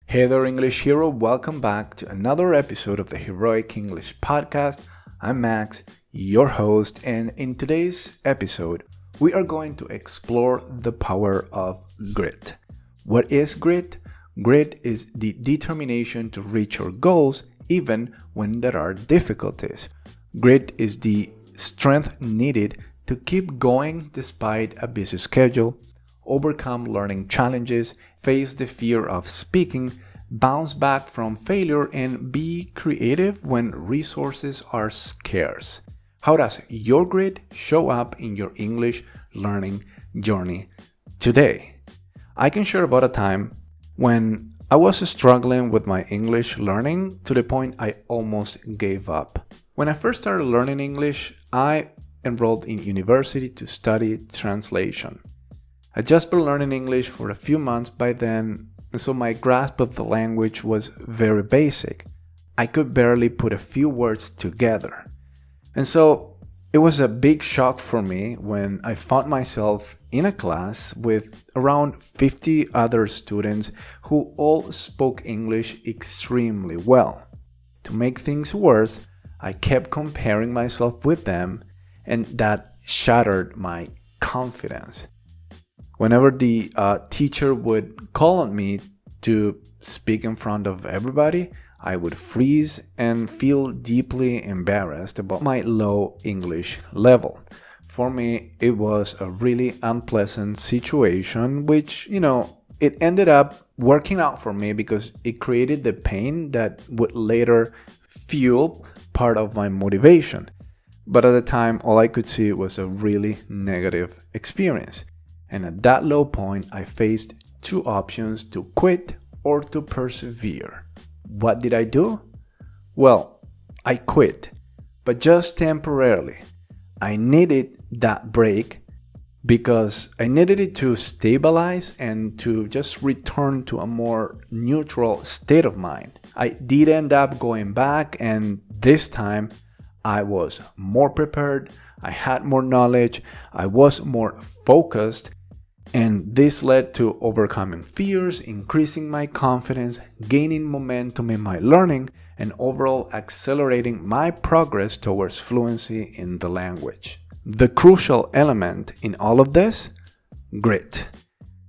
Hey there, English Hero. Welcome back to another episode of the Heroic English Podcast. I'm Max, your host, and in today's episode, we are going to explore the power of grit. What is grit? Grit is the determination to reach your goals even when there are difficulties. Grit is the strength needed to keep going despite a busy schedule, overcome learning challenges, face the fear of speaking, bounce back from failure, and be creative when resources are scarce. How does your grit show up in your English learning journey today? I can share about a time when I was struggling with my English learning to the point I almost gave up. When I first started learning English, I enrolled in university to study translation. I'd just been learning English for a few months by then, and so my grasp of the language was very basic. I could barely put a few words together. And so it was a big shock for me when I found myself in a class with around 50 other students who all spoke English extremely well. To make things worse, I kept comparing myself with them, and that shattered my confidence. Whenever the teacher would call on me to speak in front of everybody, I would freeze and feel deeply embarrassed about my low English level. For me, it was a really unpleasant situation, which, it ended up working out for me because it created the pain that would later fuel part of my motivation. But at the time, all I could see was a really negative experience. And at that low point, I faced two options: to quit or to persevere. What did I do? Well, I quit, but just temporarily. I needed that break because I needed it to stabilize and to just return to a more neutral state of mind. I did end up going back, and this time I was more prepared, I had more knowledge, I was more focused. And this led to overcoming fears, increasing my confidence, gaining momentum in my learning, and overall accelerating my progress towards fluency in the language. The crucial element in all of this: grit.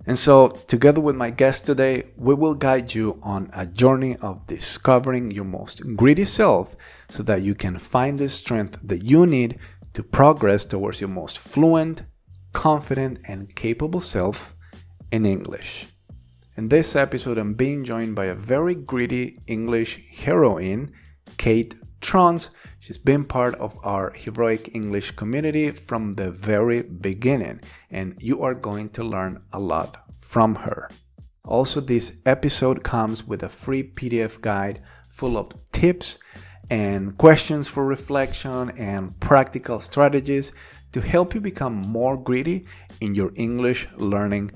And so, together with my guest today, we will guide you on a journey of discovering your most gritty self so that you can find the strength that you need to progress towards your most fluent, confident, and capable self in English. In this episode, I'm being joined by a very gritty English heroine, Kate Tronts. She's been part of our Heroic English community from the very beginning, and you are going to learn a lot from her. Also, this episode comes with a free PDF guide full of tips and questions for reflection and practical strategies to help you become more gritty in your English learning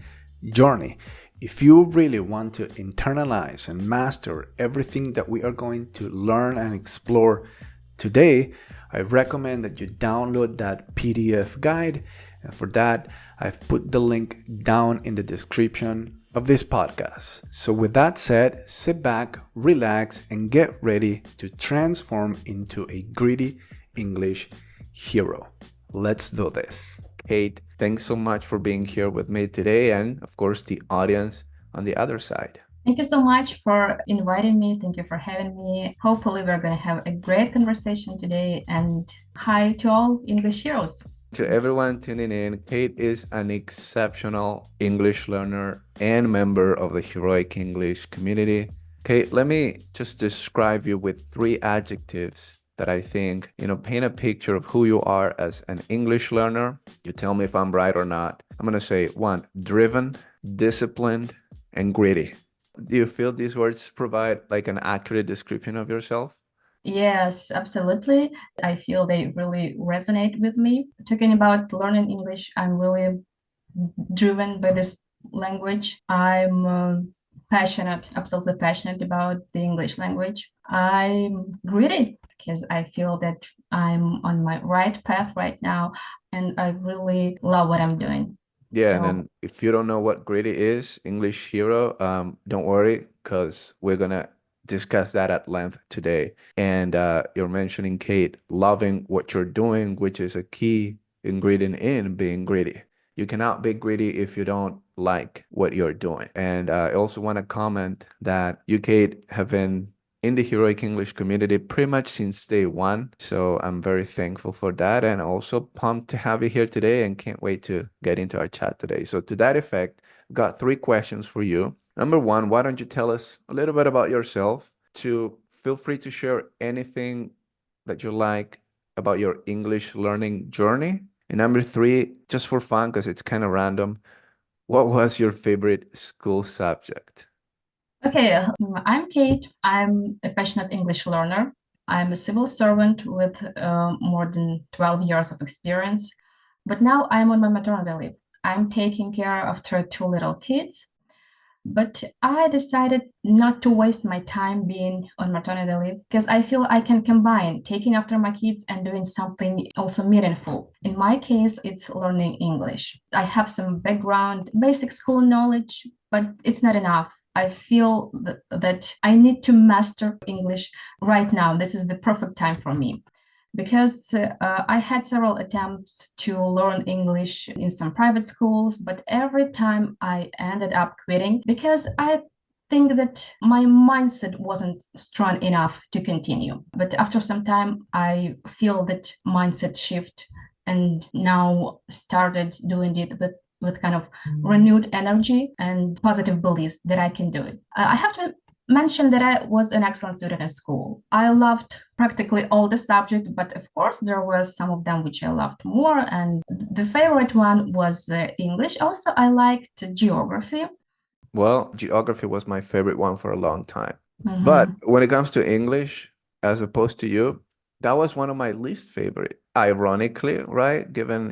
journey. If you really want to internalize and master everything that we are going to learn and explore today, I recommend that you download that PDF guide. And for that, I've put the link down in the description of this podcast. So with that said, sit back, relax, and get ready to transform into a gritty English hero. Let's do this. Kate, thanks so much for being here with me today, and of course the audience on the other side. Thank you so much for inviting me. Thank you for having me. Hopefully we're going to have a great conversation today, and hi to all English heroes. To everyone tuning in, Kate is an exceptional English learner and member of the Heroic English community. Kate, let me just describe you with 3 adjectives that I think, paint a picture of who you are as an English learner. You tell me if I'm right or not. I'm going to say 1, driven, disciplined, and gritty. Do you feel these words provide like an accurate description of yourself? Yes, absolutely. I feel they really resonate with me. Talking about learning English, I'm really driven by this language. I'm passionate, absolutely passionate about the English language. I'm gritty because I feel that I'm on my right path right now, and I really love what I'm doing. Yeah, and then if you don't know what gritty is, English hero, don't worry. because we're gonna discuss that at length today. And you're mentioning, Kate, loving what you're doing, which is a key ingredient in being greedy. You cannot be greedy if you don't like what you're doing. And I also want to comment that you, Kate, have been in the Heroic English community pretty much since day one. So I'm very thankful for that, and also pumped to have you here today and can't wait to get into our chat today. So to that effect, I've got three questions for you. Number one, why don't you tell us a little bit about yourself? To feel free to share anything that you like about your English learning journey. And number three, just for fun, because it's kind of random, what was your favorite school subject? Okay, I'm Kate. I'm a passionate English learner. I'm a civil servant with more than 12 years of experience, but now I'm on my maternity leave. I'm taking care of two little kids, but I decided not to waste my time being on maternity leave because I feel I can combine taking after my kids and doing something also meaningful. In my case, it's learning English. I have some background, basic school knowledge, but it's not enough. I feel that I need to master English right now. This is the perfect time for me because I had several attempts to learn English in some private schools, but every time I ended up quitting because I think that my mindset wasn't strong enough to continue. But after some time, I feel that mindset shift and now started doing it with kind of renewed energy and positive beliefs that I can do it. I have to mention that I was an excellent student in school. I loved practically all the subjects, but of course there were some of them which I loved more. And the favorite one was English. Also, I liked geography. Well, geography was my favorite one for a long time. But Mhm. when it comes to English, as opposed to you, that was one of my least favorite. Ironically, right? Given,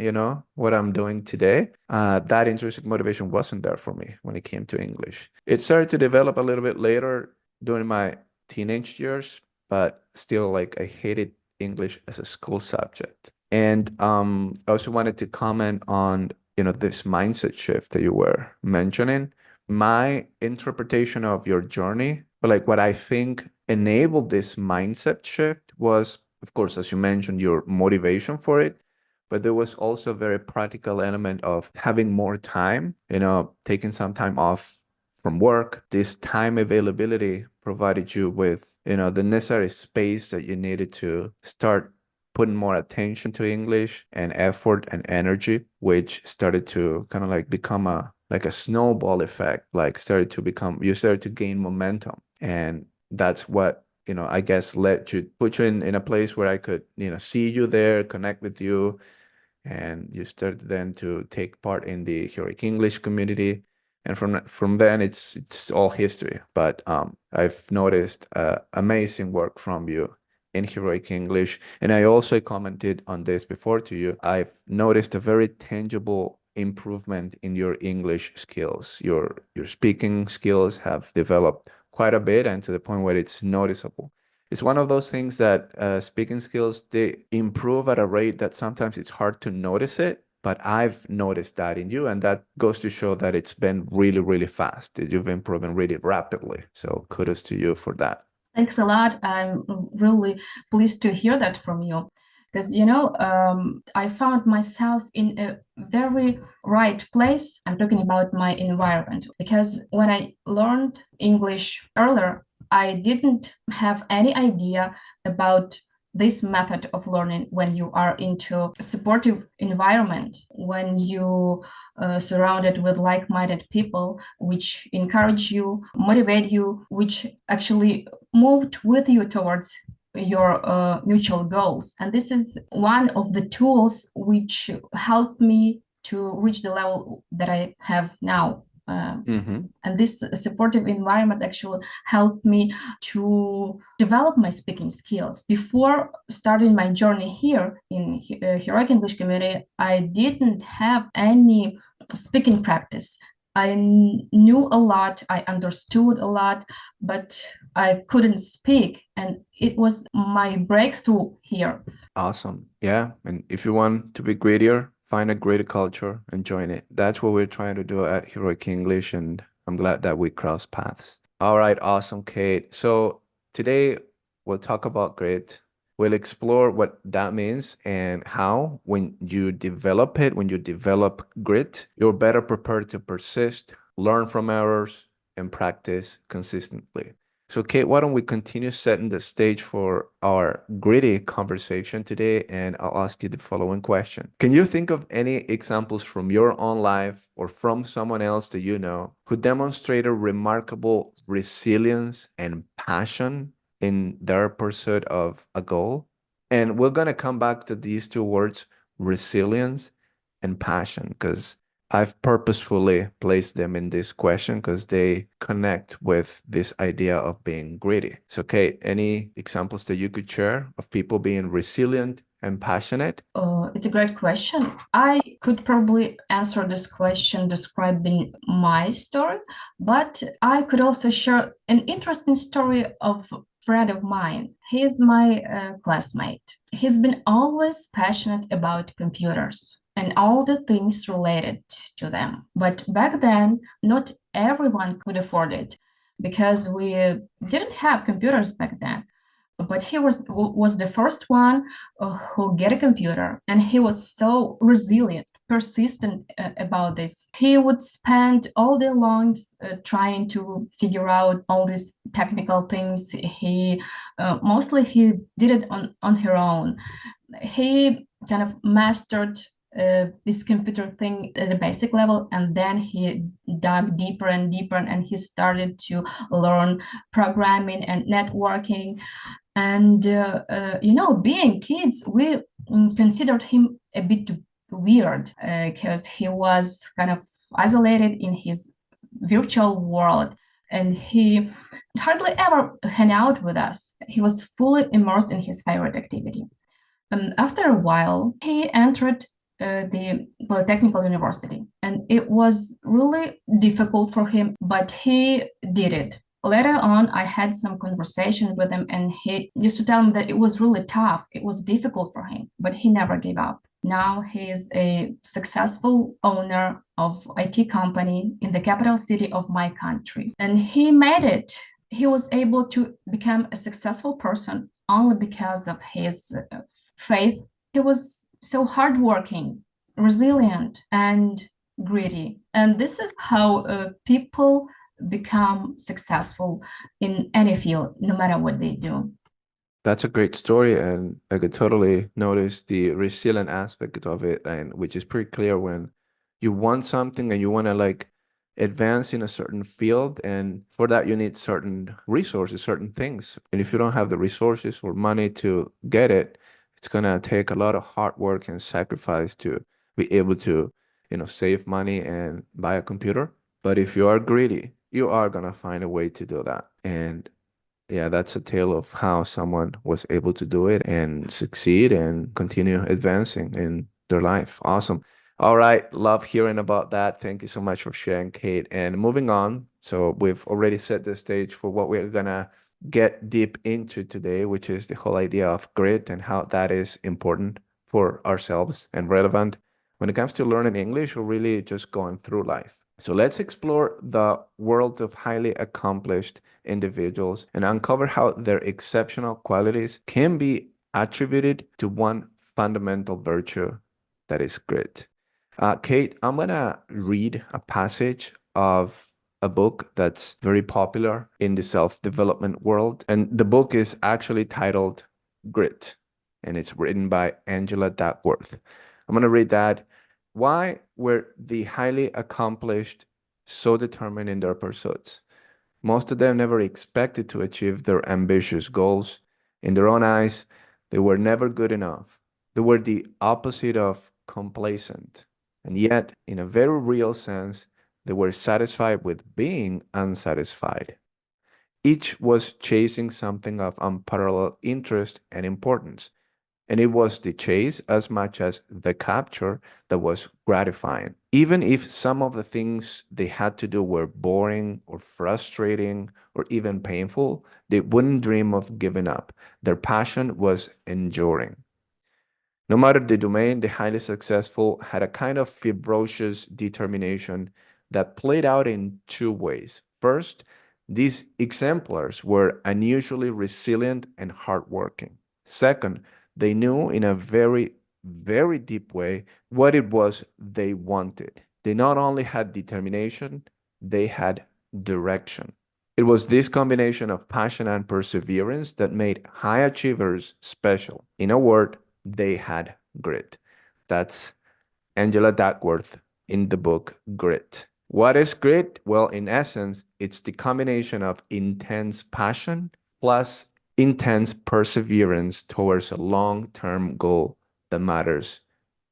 what I'm doing today, that intrinsic motivation wasn't there for me when it came to English. It started to develop a little bit later during my teenage years, but still, like, I hated English as a school subject. And I also wanted to comment on, this mindset shift that you were mentioning. My interpretation of your journey, or like what I think enabled this mindset shift, was, of course, as you mentioned, your motivation for it, but there was also a very practical element of having more time, taking some time off from work. This time availability provided you with, the necessary space that you needed to start putting more attention to English and effort and energy, which started to kind of like become a snowball effect, like you started to gain momentum. And that's what, I guess put you in a place where I could, see you there, connect with you, and you started then to take part in the Heroic English community. And from then it's all history. But I've noticed amazing work from you in Heroic English. And I also commented on this before to you. I've noticed a very tangible improvement in your English skills. Your speaking skills have developed quite a bit, and to the point where it's noticeable. It's one of those things that speaking skills, they improve at a rate that sometimes it's hard to notice it. But I've noticed that in you, and that goes to show that it's been really, really fast. That you've improved really rapidly. So kudos to you for that. Thanks a lot. I'm really pleased to hear that from you. Because, I found myself in a very right place. I'm talking about my environment. Because when I learned English earlier, I didn't have any idea about this method of learning when you are into a supportive environment, when you surrounded with like-minded people which encourage you, motivate you, which actually moved with you towards your mutual goals. And this is one of the tools which helped me to reach the level that I have now. And this supportive environment actually helped me to develop my speaking skills. Before starting my journey here in Heroic English community, I didn't have any speaking practice. I knew a lot, I understood a lot, but I couldn't speak. And it was my breakthrough here. Awesome. Yeah. And if you want to be greedier, find a greater culture and join it. That's what we're trying to do at Heroic English. And I'm glad that we cross paths. All right, awesome, Kate. So today we'll talk about grit. We'll explore what that means and how, when you develop it, when you develop grit, you're better prepared to persist, learn from errors, and practice consistently. So, Kate, why don't we continue setting the stage for our gritty conversation today? And I'll ask you the following question. Can you think of any examples from your own life or from someone else that you know who demonstrated remarkable resilience and passion in their pursuit of a goal? And we're going to come back to these two words, resilience and passion, because I've purposefully placed them in this question because they connect with this idea of being gritty. So, Kate, any examples that you could share of people being resilient and passionate? It's a great question. I could probably answer this question describing my story, but I could also share an interesting story of a friend of mine. He is my classmate. He's been always passionate about computers and all the things related to them. But back then, not everyone could afford it because we didn't have computers back then. But he was the first one who get a computer, and he was so resilient, persistent about this. He would spend all day long trying to figure out all these technical things. He mostly he did it on her own. He kind of mastered this computer thing at a basic level, and then he dug deeper and deeper, and he started to learn programming and networking. And being kids, we considered him a bit weird because he was kind of isolated in his virtual world, and he hardly ever hang out with us. He was fully immersed in his favorite activity. After a while, he entered the Polytechnical University, and it was really difficult for him, but he did it. Later on, I had some conversation with him, and he used to tell me that it was really tough. It was difficult for him, but he never gave up. Now he is a successful owner of IT company in the capital city of my country, and he made it. He was able to become a successful person only because of his faith. He was so hardworking, resilient, and gritty. And this is how people become successful in any field, no matter what they do. That's a great story, and I could totally notice the resilient aspect of it, and which is pretty clear when you want something and you want to like advance in a certain field, and for that you need certain resources, certain things. And if you don't have the resources or money to get it, it's gonna take a lot of hard work and sacrifice to be able to, save money and buy a computer. But if you are greedy, you are gonna find a way to do that. And yeah, that's a tale of how someone was able to do it and succeed and continue advancing in their life. Awesome. All right. Love hearing about that. Thank you so much for sharing, Kate. And moving on. So we've already set the stage for what we're gonna get deep into today, which is the whole idea of grit and how that is important for ourselves and relevant when it comes to learning English or really just going through life. So let's explore the world of highly accomplished individuals and uncover how their exceptional qualities can be attributed to one fundamental virtue, that is grit. Kate, I'm gonna read a passage of a book that's very popular in the self-development world. And the book is actually titled Grit, and it's written by Angela Duckworth. I'm gonna read that. Why were the highly accomplished so determined in their pursuits? Most of them never expected to achieve their ambitious goals. In their own eyes, they were never good enough. They were the opposite of complacent. And yet, in a very real sense, they were satisfied with being unsatisfied. Each was chasing something of unparalleled interest and importance. And it was the chase as much as the capture that was gratifying. Even if some of the things they had to do were boring or frustrating or even painful, they wouldn't dream of giving up. Their passion was enduring. No matter the domain, the highly successful had a kind of ferocious determination that played out in two ways. First, These exemplars were unusually resilient and hardworking. Second, they knew in a very, very deep way what it was they wanted. They not only had determination, they had direction. It was this combination of passion and perseverance that made high achievers special. In a word, they had grit. That's Angela Duckworth in the book Grit. What is grit? Well, in essence, it's the combination of intense passion plus intense perseverance towards a long-term goal that matters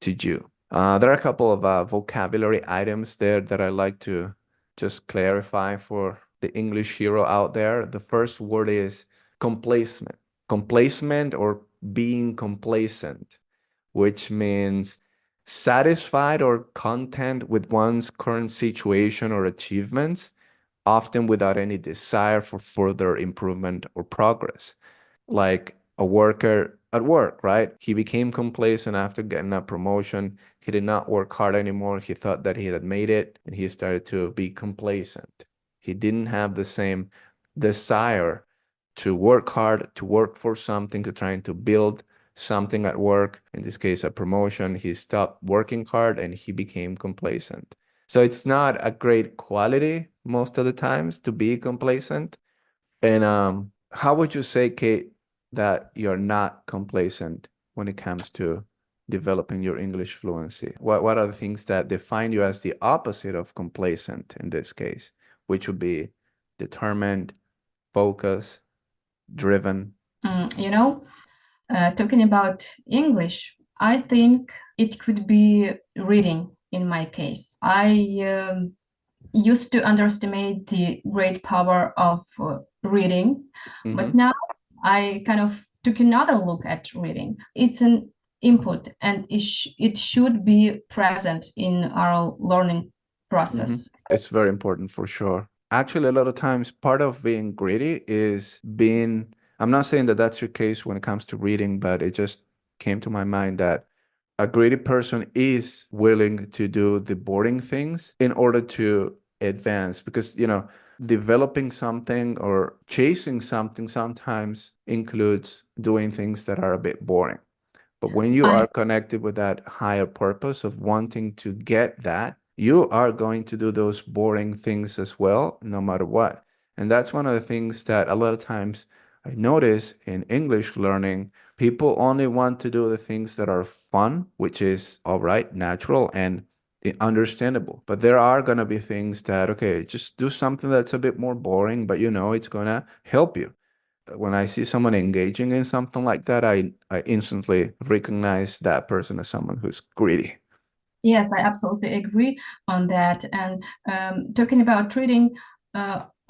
to you. There are a couple of vocabulary items there that I like to just clarify for the English hero out there. The first word is complacement. Complacement or being complacent, which means satisfied or content with one's current situation or achievements, often without any desire for further improvement or progress. Like a worker at work, right? He became complacent after getting a promotion. He did not work hard anymore. He thought that he had made it and he started to be complacent. He didn't have the same desire to work hard, to work for something, to trying to build something at work. In this case, a promotion. He stopped working hard and he became complacent. So it's not a great quality most of the times to be complacent. And how would you say, Kate, that you're not complacent when it comes to developing your English fluency? What are the things that define you as the opposite of complacent in this case, which would be determined, focused, driven? You know, talking about English, I think it could be reading in my case. I used to underestimate the great power of reading, but Mm-hmm. now I kind of took another look at reading. It's an input and it should be present in our learning Mm-hmm. process. It's very important for sure. Actually, a lot of times, part of being greedy is being, I'm not saying that that's your case when it comes to reading, but it just came to my mind that a greedy person is willing to do the boring things in order to advance because, developing something or chasing something sometimes includes doing things that are a bit boring. But when you I are connected with that higher purpose of wanting to get that, you are going to do those boring things as well, no matter what. And that's one of the things that a lot of times I notice in English learning, people only want to do the things that are fun, which is all right, natural and understandable. But there are going to be things that, okay, just do something that's a bit more boring, but it's going to help you. When I see someone engaging in something like that, I instantly recognize that person as someone who's greedy. Yes, I absolutely agree on that. And talking about reading,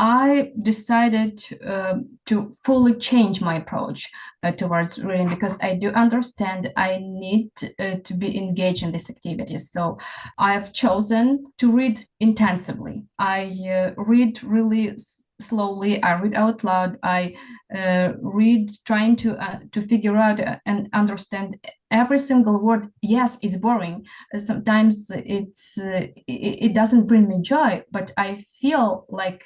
I decided to fully change my approach towards reading because I do understand I need to be engaged in these activities. So I've chosen to read intensively. I read really slowly. I read out loud. I read trying to figure out and understand every single word. Yes, it's boring. Sometimes it doesn't bring me joy, but I feel like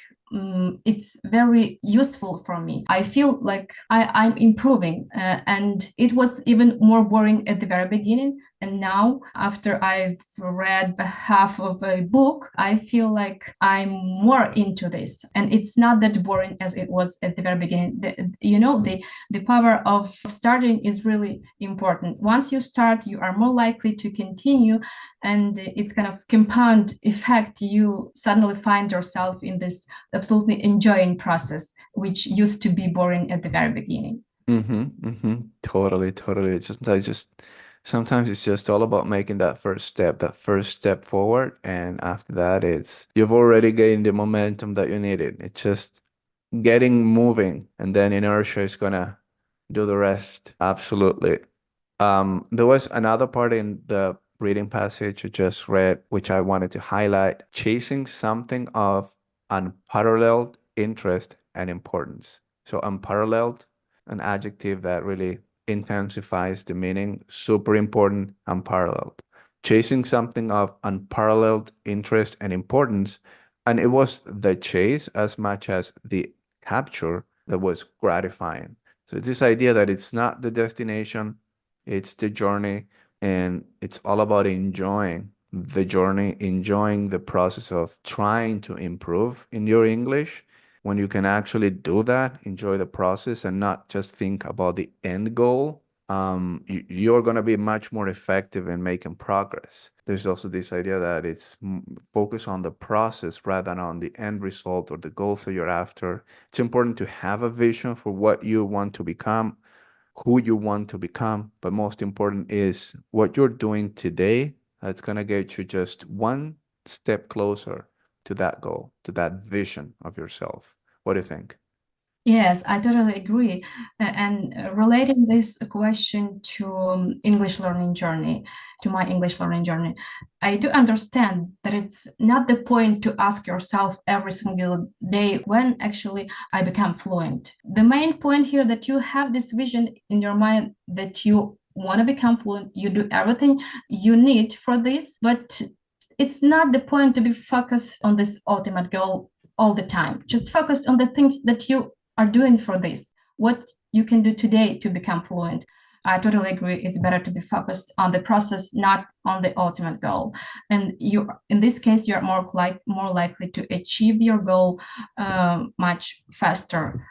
it's very useful for me. I feel like I'm improving, and it was even more boring at the very beginning. And now, after I've read half of a book, I feel like I'm more into this, and it's not that boring as it was at the very beginning. The power of starting is really important. Once you start, you are more likely to continue, and it's kind of compound effect. You suddenly find yourself in this absolutely enjoying process, which used to be boring at the very beginning. Mm-hmm, mm-hmm. Totally, totally. I just sometimes it's just all about making that first step forward, and after that, it's you've already gained the momentum that you needed. It's just getting moving, and then inertia is gonna do the rest. Absolutely. There was another part in the reading passage I just read, which I wanted to highlight, chasing something of unparalleled interest and importance. So unparalleled, an adjective that really intensifies the meaning, super important, unparalleled. Chasing something of unparalleled interest and importance And it was the chase as much as the capture that was gratifying. So it's this idea that it's not the destination, it's the journey, and it's all about enjoying the journey, enjoying the process of trying to improve in your English. When you can actually do that, enjoy the process and not just think about the end goal, you're going to be much more effective in making progress. There's also this idea that it's focus on the process rather than on the end result or the goals that you're after. It's important to have a vision for what you want to become, who you want to become, but most important is what you're doing today that's going to get you just one step closer to that goal, to that vision of yourself. What do you think? Yes, I totally agree. And relating this question to English learning journey, to my English learning journey, I do understand that it's not the point to ask yourself every single day when actually I become fluent. The main point here that you have this vision in your mind that you want to become fluent, you do everything you need for this, but it's not the point to be focused on this ultimate goal all the time. Just focus on the things that you are doing for this, what you can do today to become fluent. I totally agree. It's better to be focused on the process, not on the ultimate goal. And you, in this case, you're more likely to achieve your goal much faster.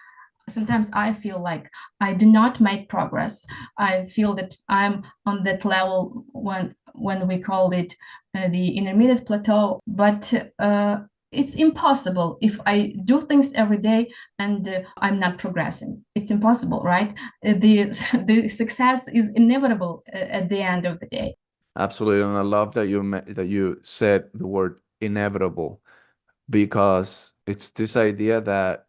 Sometimes I feel like I do not make progress. I feel that I'm on that level when we call it the intermediate plateau, but it's impossible if I do things every day and I'm not progressing. It's impossible, right? The the success is inevitable at the end of the day. Absolutely, and I love that that you said the word inevitable because it's this idea that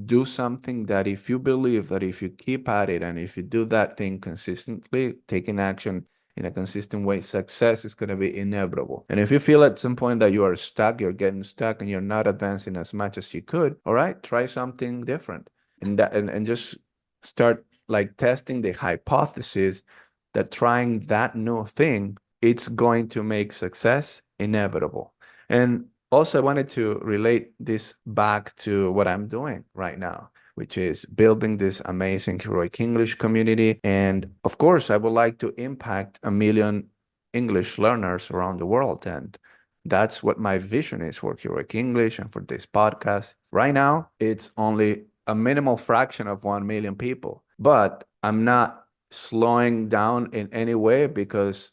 do something that if you believe that if you keep at it and if you do that thing consistently, taking action in a consistent way, success is going to be inevitable. And if you feel at some point that you are stuck, you're getting stuck and you're not advancing as much as you could, all right, try something different and just start like testing the hypothesis that trying that new thing, it's going to make success inevitable. And also, I wanted to relate this back to what I'm doing right now, which is building this amazing heroic English community. And of course, I would like to impact a million English learners around the world. And that's what my vision is for heroic English and for this podcast. Right now, it's only a minimal fraction of 1 million people, but I'm not slowing down in any way because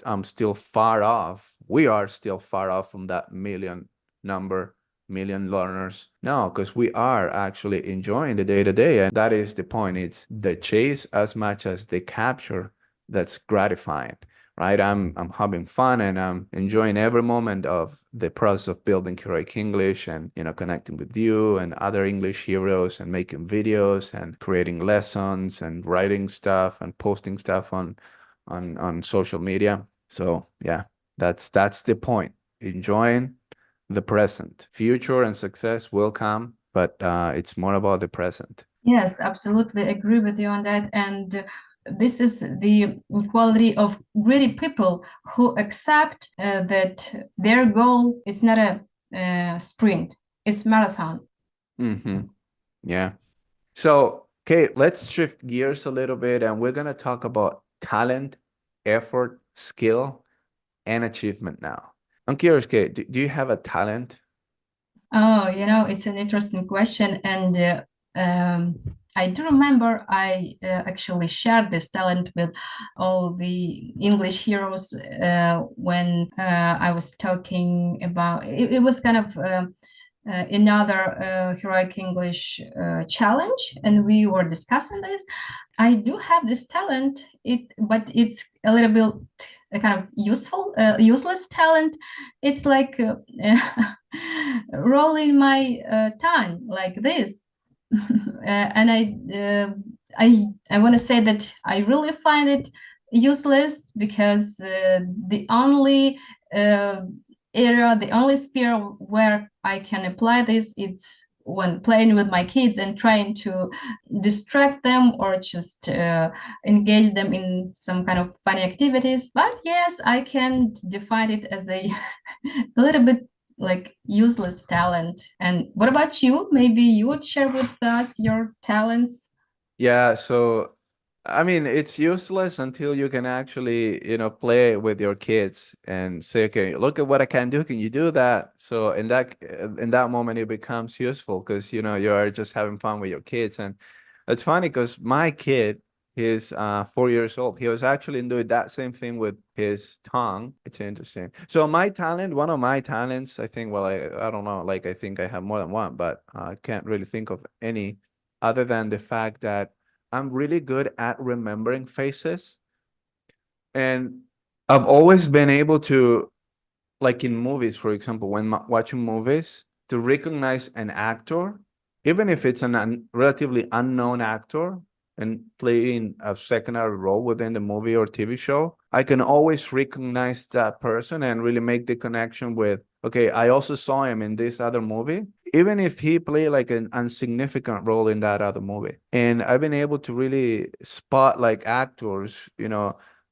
I'm still far off. We are still far off from that million learners. No, because we are actually enjoying the day to day. And that is the point. It's the chase as much as the capture that's gratifying, right? I'm having fun and I'm enjoying every moment of the process of building heroic English and, connecting with you and other English heroes and making videos and creating lessons and writing stuff and posting stuff on social media. So yeah, that's the point. Enjoying the present. Future and success will come, but it's more about the present. Yes, absolutely agree with you on that. And this is the quality of greedy people who accept that their goal is not a sprint, it's marathon. Mm-hmm. Yeah. So, Kate, let's shift gears a little bit and we're going to talk about talent, effort, skill, and achievement now. I'm curious, Kate, do you have a talent? Oh, it's an interesting question. And I do remember I actually shared this talent with all the English heroes when I was talking about it was kind of another heroic English challenge, and we were discussing this. I do have this talent, but it's a little bit a kind of useless talent. It's like rolling my tongue like this, and I want to say that I really find it useless because the only area, the only sphere where I can apply this, it's when playing with my kids and trying to distract them or just engage them in some kind of funny activities. But yes, I can define it as a little bit like useless talent. And what about you? Maybe you would share with us your talents. Yeah, so I mean, it's useless until you can actually, play with your kids and say, okay, look at what I can do. Can you do that? So in that moment, it becomes useful because you are just having fun with your kids. And it's funny because my kid, he's 4 years old. He was actually doing that same thing with his tongue. It's interesting. So one of my talents, I think, well, I don't know, like I think I have more than one, but I can't really think of any other than the fact that I'm really good at remembering faces. And I've always been able to, like in movies, for example, when watching movies, to recognize an actor, even if it's an relatively unknown actor and playing a secondary role within the movie or TV show, I can always recognize that person and really make the connection with, okay, I also saw him in this other movie, even if he played like an insignificant role in that other movie. And I've been able to really spot like actors,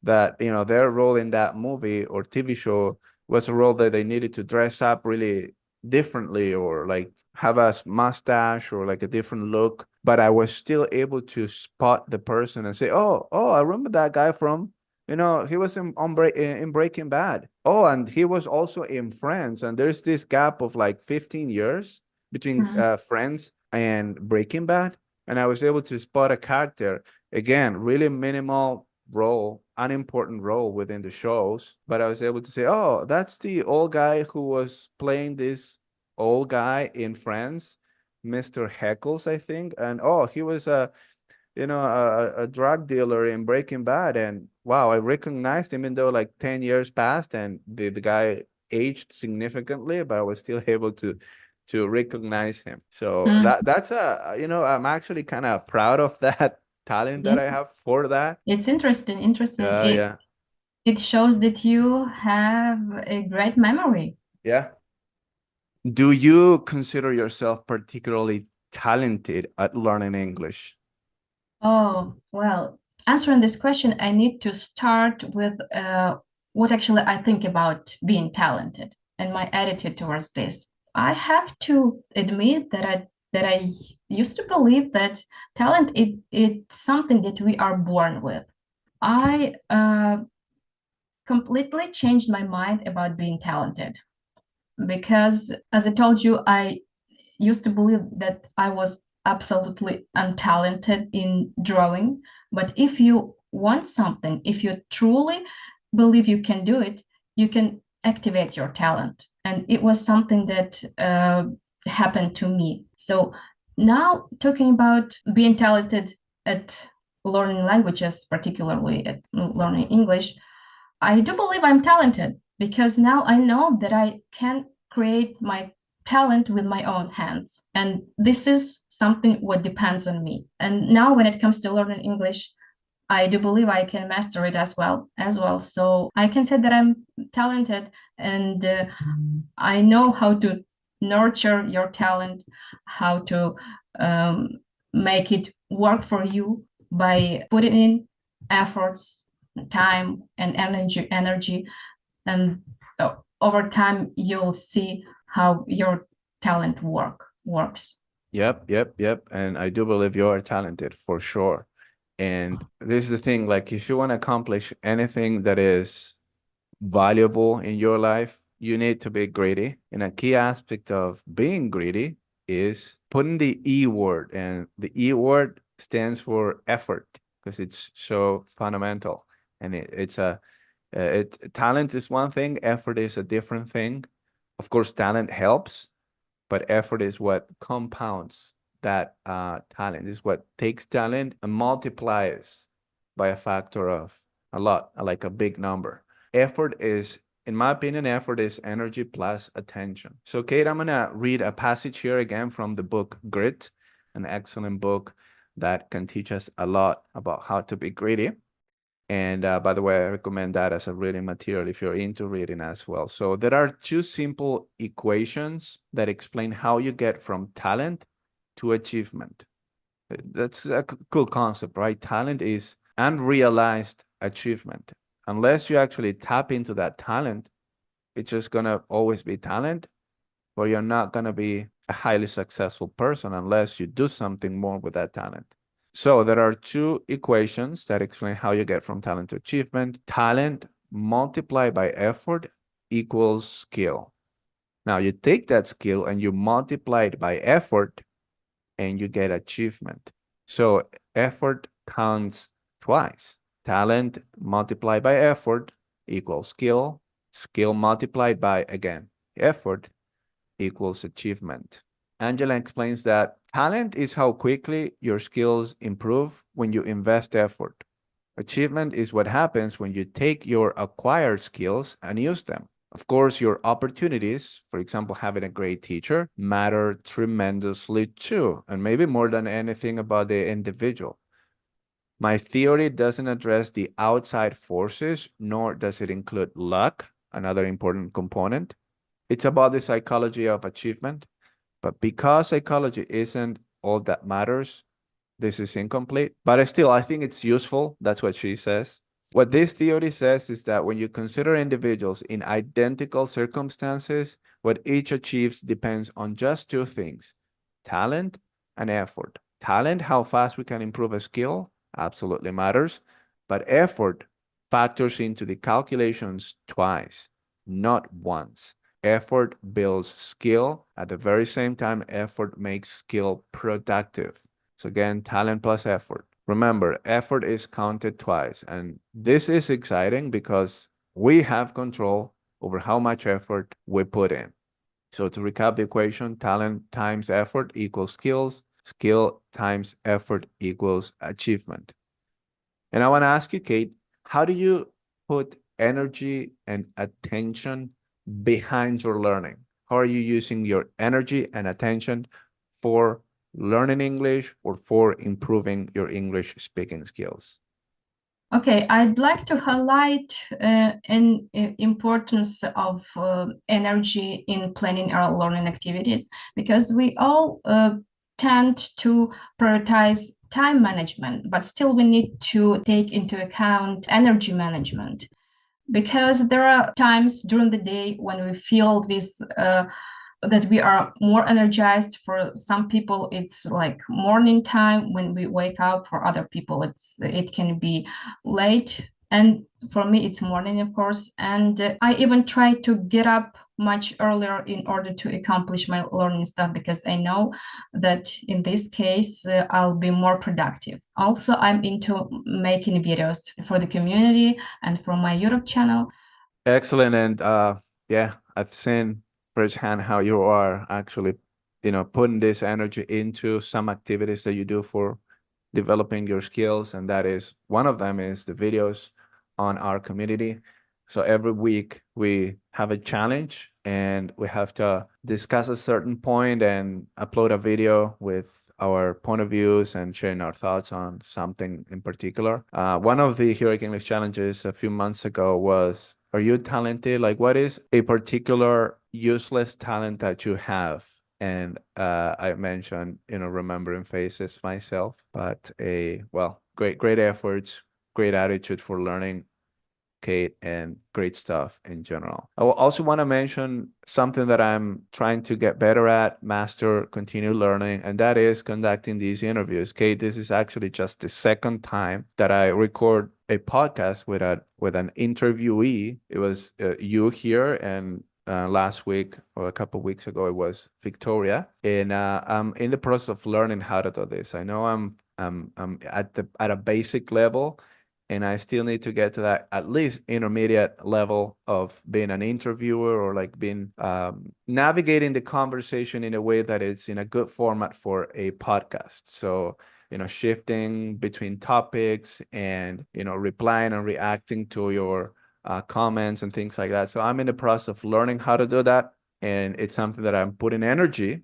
that, their role in that movie or TV show was a role that they needed to dress up really differently or like have a mustache or like a different look, but I was still able to spot the person and say, oh, I remember that guy from, he was in Breaking Bad. Oh, and he was also in Friends. And there's this gap of like 15 years between Mm. Friends and Breaking Bad, and I was able to spot a character, again, really minimal role, unimportant role within the shows, but I was able to say, oh, that's the old guy who was playing this old guy in Friends, Mr. Heckles, I think. And oh, he was a drug dealer in Breaking Bad. And wow, I recognized him, even though like 10 years passed and the guy aged significantly, but I was still able to recognize him. So Mm. that's I'm actually kind of proud of that talent that Yeah, I have for that. it's interesting. Interesting. Yeah, yeah, It shows that you have a great memory. yeah. Do you consider yourself particularly talented at learning English? Oh, well, answering this question, I need to start with what actually I think about being talented and my attitude towards this. I have to admit that I used to believe that talent it's something that we are born with. I completely changed my mind about being talented because, as I told you, I used to believe that I was absolutely untalented in drawing. But if you want something, if you truly believe you can do it, you can activate your talent. And it was something that happened to me. So now, talking about being talented at learning languages, particularly at learning English, I do believe I'm talented because now I know that I can create my talent with my own hands. And this is something what depends on me. And now when it comes to learning English, I do believe I can master it as well. So I can say that I'm talented and I know how to nurture your talent, how to um, make it work for you by putting in efforts, time, and energy, and over time you'll see how your talent works. Yep, yep, yep. And I do believe you are talented for sure. And this is the thing, like if you want to accomplish anything that is valuable in your life, you need to be greedy. And a key aspect of being greedy is putting the E word, and the E word stands for effort because it's so fundamental. And it's talent is one thing, effort is a different thing. Of course, talent helps, but effort is what compounds that talent. Is what takes talent and multiplies by a factor of a lot, like a big number. Effort is, in my opinion, effort is energy plus attention. So, Kate, I'm gonna read a passage here again from the book Grit, an excellent book that can teach us a lot about how to be greedy. And by the way, I recommend that as a reading material if you're into reading as well. So there are two simple equations that explain how you get from talent to achievement. That's a cool concept, right? Talent is unrealized achievement. Unless you actually tap into that talent, it's just gonna always be talent. but you're not going to be a highly successful person unless you do something more with that talent. So there are two equations that explain how you get from talent to achievement. Talent multiplied by effort equals skill. Now you take that skill and you multiply it by effort and you get achievement. So effort counts twice. Talent multiplied by effort equals skill. Skill multiplied by, again, effort equals achievement. Angela explains that talent is how quickly your skills improve when you invest effort. Achievement is what happens when you take your acquired skills and use them. Of course, your opportunities, for example, having a great teacher, matter tremendously too, and maybe more than anything about the individual. My theory doesn't address the outside forces, nor does it include luck, another important component. It's about the psychology of achievement, but because psychology isn't all that matters, this is incomplete. But still, I think it's useful. That's what she says. What this theory says is that when you consider individuals in identical circumstances, what each achieves depends on just two things: talent and effort. Talent, how fast we can improve a skill, absolutely matters, but effort factors into the calculations twice, not once. Effort builds skill. At the very same time, effort makes skill productive. So again, talent plus effort. Remember, effort is counted twice. And this is exciting because we have control over how much effort we put in. So to recap the equation, talent times effort equals skills. Skill times effort equals achievement. And I want to ask you, Kate, how do you put energy and attention behind your learning? How are you using your energy and attention for learning English or for improving your English speaking skills? Okay, I'd like to highlight an importance of energy in planning our learning activities, because we all tend to prioritize time management, but still we need to take into account energy management, because there are times during the day when we feel this that we are more energized. For some people it's like morning time when we wake up, for other people it can be late, and for me it's morning, of course. And I even try to get up much earlier in order to accomplish my learning stuff, because I know that in this case I'll be more productive. Also, I'm into making videos for the community and for my YouTube channel. Excellent. And yeah, I've seen firsthand how you are actually, putting this energy into some activities that you do for developing your skills. And that is one of them is the videos on our community. So every week we have a challenge and we have to discuss a certain point and upload a video with our point of views and sharing our thoughts on something in particular. One of the Heroic English challenges a few months ago was, are you talented? Like, what is a particular useless talent that you have? And I mentioned, remembering faces myself, but great efforts, great attitude for learning, Kate, and great stuff in general. I will also want to mention something that I'm trying to get better at, master, continue learning, and that is conducting these interviews. Kate, this is actually just the second time that I record a podcast with an interviewee. It was you here, and last week or a couple of weeks ago it was Victoria, and I'm in the process of learning how to do this. I know I'm at a basic level, and I still need to get to that at least intermediate level of being an interviewer, or like being navigating the conversation in a way that it's in a good format for a podcast. So, shifting between topics and, replying and reacting to your comments and things like that. So I'm in the process of learning how to do that. And it's something that I'm putting energy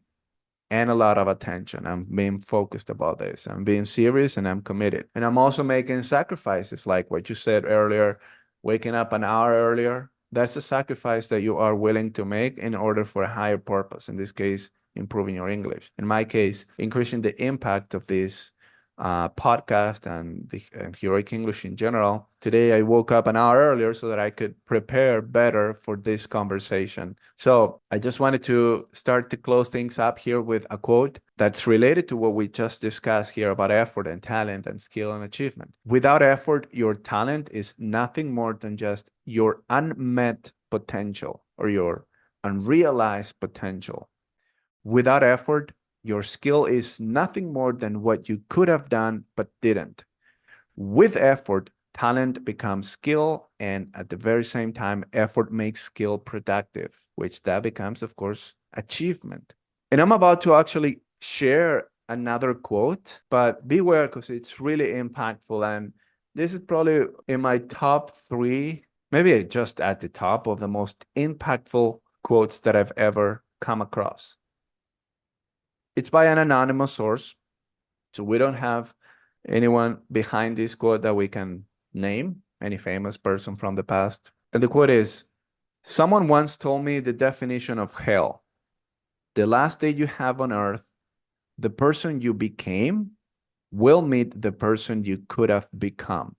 and a lot of attention. I'm being focused about this. I'm being serious and I'm committed. And I'm also making sacrifices, like what you said earlier, waking up an hour earlier. That's a sacrifice that you are willing to make in order for a higher purpose. In this case, improving your English. In my case, increasing the impact of this podcast and Heroic English in general. Today I woke up an hour earlier so that I could prepare better for this conversation. So I just wanted to start to close things up here with a quote that's related to what we just discussed here about effort and talent and skill and achievement. Without effort, your talent is nothing more than just your unmet potential or your unrealized potential. Without effort, your skill is nothing more than what you could have done but didn't. With effort, talent becomes skill, and at the very same time, effort makes skill productive, which that becomes, of course, achievement. And I'm about to actually share another quote, but beware because it's really impactful. And this is probably in my top three, maybe just at the top of the most impactful quotes that I've ever come across. It's by an anonymous source, so we don't have anyone behind this quote that we can name, any famous person from the past. And the quote is, someone once told me the definition of hell. The last day you have on earth, the person you became will meet the person you could have become.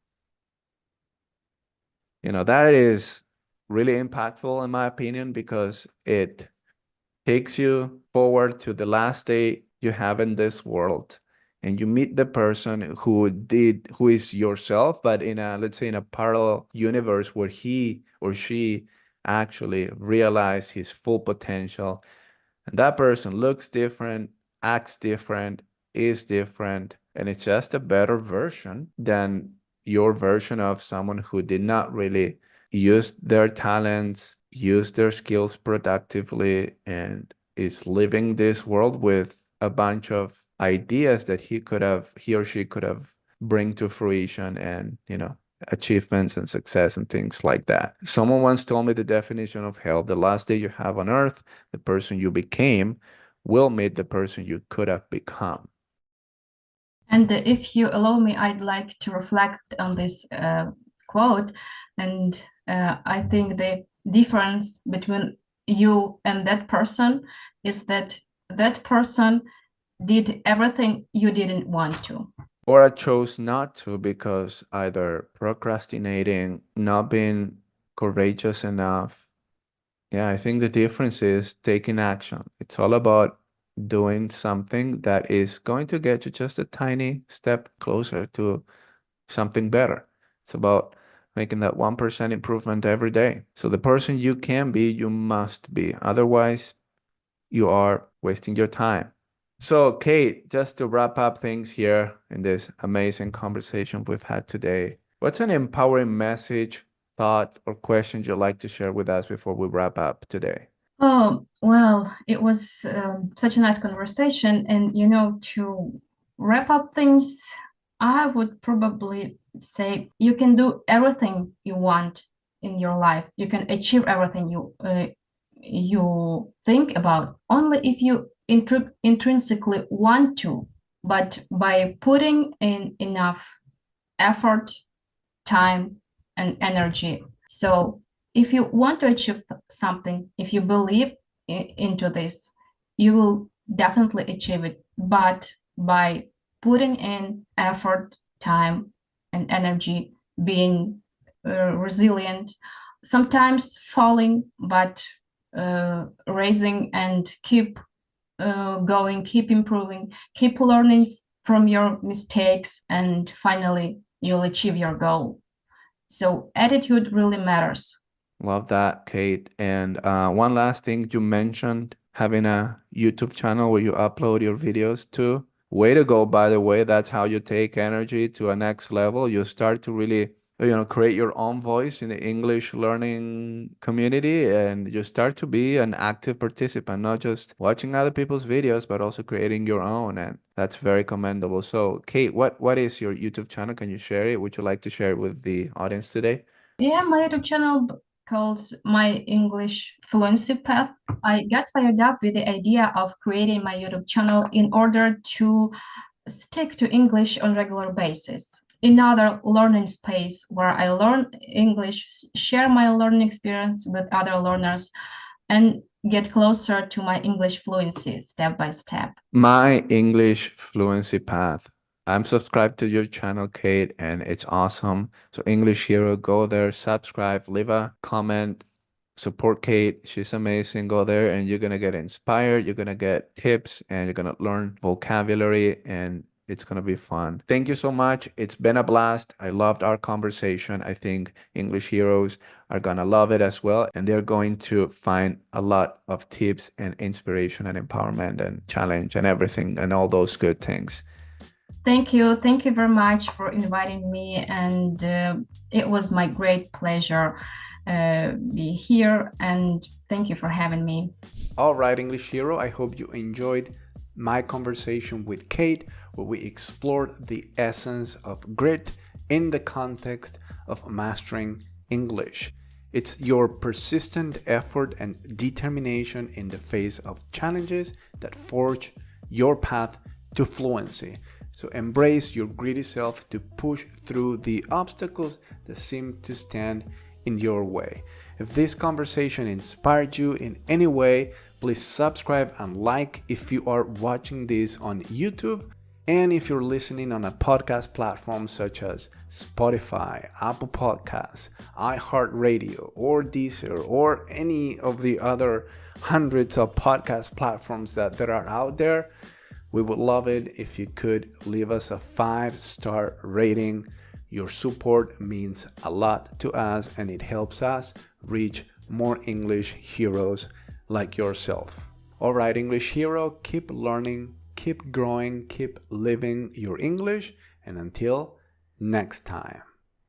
That is really impactful in my opinion because it takes you forward to the last day you have in this world and you meet the person who is yourself, but let's say in a parallel universe where he or she actually realized his full potential. And that person looks different, acts different, is different, and it's just a better version than your version of someone who did not really use their talents, use their skills productively, and is living this world with a bunch of ideas that he or she could have bring to fruition and, achievements and success and things like that. Someone once told me the definition of hell, the last day you have on earth, the person you became will meet the person you could have become. And if you allow me, I'd like to reflect on this quote. And I think the difference between you and that person is that that person did everything you didn't want to. Or I chose not to because either procrastinating, not being courageous enough. Yeah, I think the difference is taking action. It's all about doing something that is going to get you just a tiny step closer to something better. It's about making that 1% improvement every day. So the person you can be, you must be. Otherwise, you are wasting your time. So, Kate, just to wrap up things here in this amazing conversation we've had today, what's an empowering message, thought, or question you'd like to share with us before we wrap up today? Oh, well, it was such a nice conversation. And, to wrap up things, I would probably say you can do everything you want in your life. You can achieve everything you think about, only if you intrinsically want to, but by putting in enough effort, time, and energy. So if you want to achieve something, if you believe into this, you will definitely achieve it. But by putting in effort, time, and energy, being resilient, sometimes falling, but raising and keep going, keep improving, keep learning from your mistakes, and finally you'll achieve your goal. So attitude really matters. Love that, Kate. And one last thing, you mentioned having a YouTube channel where you upload your videos to. Way to go, by the way. That's how you take energy to a next level. You start to really, create your own voice in the English learning community, and you start to be an active participant, not just watching other people's videos, but also creating your own. And that's very commendable. So, Kate, what is your YouTube channel? Can you share it? Would you like to share it with the audience today? Yeah, my YouTube channel calls My English Fluency Path. I got fired up with the idea of creating my YouTube channel in order to stick to English on regular basis. Another learning space where I learn English, share my learning experience with other learners, and get closer to my English fluency step by step. My English Fluency Path. I'm subscribed to your channel, Kate, and it's awesome. So English Hero, go there, subscribe, leave a comment, support Kate. She's amazing. Go there and you're gonna get inspired. You're gonna get tips and you're gonna learn vocabulary and it's gonna be fun. Thank you so much. It's been a blast. I loved our conversation. I think English Heroes are gonna love it as well. And they're going to find a lot of tips and inspiration and empowerment and challenge and everything and all those good things. Thank you. Thank you very much for inviting me. And it was my great pleasure be here. And thank you for having me. All right, English Hero, I hope you enjoyed my conversation with Kate, where we explored the essence of grit in the context of mastering English. It's your persistent effort and determination in the face of challenges that forge your path to fluency. So embrace your gritty self to push through the obstacles that seem to stand in your way. If this conversation inspired you in any way, please subscribe and like if you are watching this on YouTube. And if you're listening on a podcast platform such as Spotify, Apple Podcasts, iHeartRadio, or Deezer, or any of the other hundreds of podcast platforms that are out there, we would love it if you could leave us a 5-star rating. Your support means a lot to us and it helps us reach more English heroes like yourself. All right, English hero, keep learning, keep growing, keep living your English, and until next time.